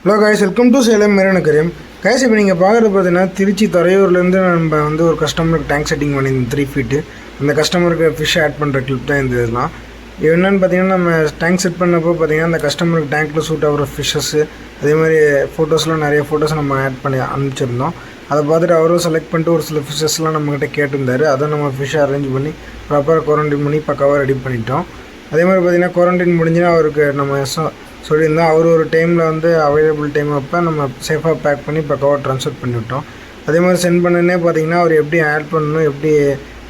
Hello guys, welcome to Salem Marina Aquarium. Guys, இப்போ நீங்கள் பார்க்குறது பார்த்தீங்கன்னா திருச்சி துறையூர்லேருந்து நம்ம ஒரு கஸ்டமருக்கு டேங்க் செட்டிங் பண்ணியிருந்தோம் 3 ஃபீட்டு. அந்த கஸ்டமருக்கு ஃபிஷ் ஆட் பண்ணுற கிளிப் தான் இந்த இதெல்லாம். என்னென்னு பார்த்தீங்கன்னா, நம்ம டேங்க் செட் பண்ணப்போ பார்த்தீங்கன்னா அந்த கஸ்டமருக்கு டேங்க்கில் சூட் ஆகிற ஃபிஷ்ஷஸ்ஸு அதே மாதிரி ஃபோட்டோஸ்லாம் நிறைய ஃபோட்டோஸ் நம்ம ஆட் பண்ணி அனுப்பிச்சிருந்தோம். அதை பார்த்துட்டு அவரும் செலக்ட் பண்ணிட்டு ஒரு சில ஃபிஷ்ஷஸ்லாம் நம்மக்கிட்ட கேட்டிருந்தாரு. அதை நம்ம ஃபிஷ்ஷை அரேஞ்ச் பண்ணி ப்ராப்பராக குவாரண்டைன் பண்ணி பக்காவாக ரெடி பண்ணிட்டோம். அதே மாதிரி பார்த்திங்கன்னா குவாரண்டைன் முடிஞ்சுன்னா அவருக்கு நம்ம சொல்லியிருந்தோம். அவர் ஒரு டைமில் அவைலபிள் டைம் அப்போ நம்ம சேஃபாக பேக் பண்ணி பக்காவாக ட்ரான்ஸ்ஃபர் பண்ணிவிட்டோம். அதே மாதிரி சென்ட் பண்ணனே பார்த்திங்கன்னா அவர் எப்படி ஆட் பண்ணணும், எப்படி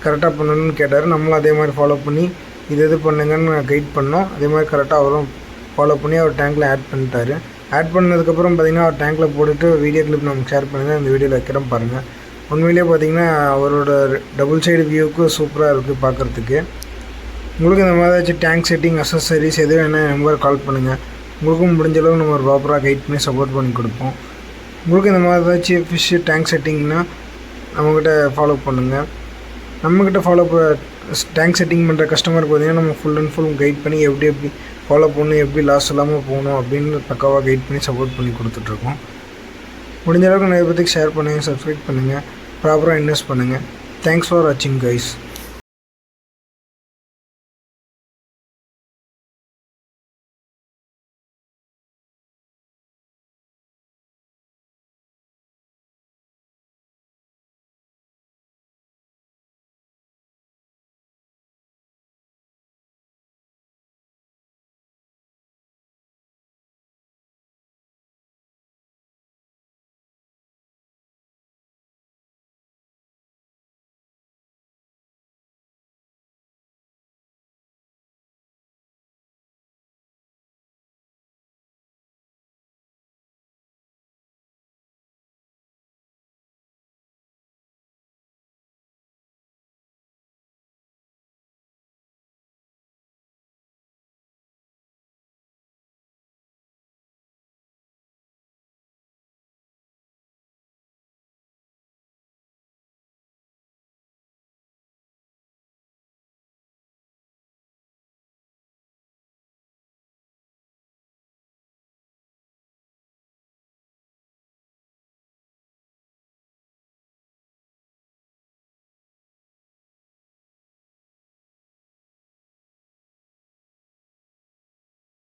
கரெக்டாக பண்ணணும்னு கேட்டார். நம்மளும் அதே மாதிரி ஃபாலோ பண்ணி இது பண்ணுங்கன்னு கைட் பண்ணோம். அதே மாதிரி கரெக்டாக அவரும் ஃபாலோ பண்ணி அவர் டேங்க்கில் ஆட் பண்ணிட்டார். ஆட் பண்ணதுக்கப்புறம் பார்த்திங்கன்னா அவர் டேங்க்கில் போட்டுட்டு வீடியோ கிளிப் நமக்கு ஷேர் பண்ணுங்கள். அந்த வீடியோவில் வைக்கிறோம் பாருங்கள். உண்மையிலேயே பார்த்திங்கன்னா அவரோட டபுள் சைடு வியூவுக்கு சூப்பராக இருக்குது பார்க்குறதுக்கு. உங்களுக்கு இந்த மாதிரி ஏதாச்சும் டேங்க் செட்டிங் அசசரிஸ் எது வேணால் நம்பர் கால் பண்ணுங்கள். உங்களுக்கும் முடிஞ்ச அளவு நம்ம ஒரு ப்ராப்பராக கைட் பண்ணி சப்போர்ட் பண்ணி கொடுப்போம். உங்களுக்கு இந்த மாதிரி ஏதாச்சும் ஃபிஷ்ஷு டேங்க் செட்டிங்னால் நம்மக்கிட்ட ஃபாலோ பண்ணுங்கள். நம்மக்கிட்ட டேங்க் செட்டிங் பண்ணுற கஸ்டமருக்கு பார்த்திங்கன்னா நம்ம ஃபுல் அண்ட் ஃபுல் கைட் பண்ணி எப்படி ஃபாலோ பண்ணணும், எப்படி லாஸ் இல்லாமல் போகணும் அப்படின்னு பக்காவாக கைட் பண்ணி சப்போர்ட் பண்ணி கொடுத்துட்ருக்கோம். முடிஞ்ச அளவுக்கு நிறைய பேருக்கு ஷேர் பண்ணுங்கள், சப்ஸ்கிரைப் பண்ணுங்கள், ப்ராப்பராக இன்வெஸ்ட் பண்ணுங்கள். தேங்க்ஸ் ஃபார் வாட்சிங் கைஸ்.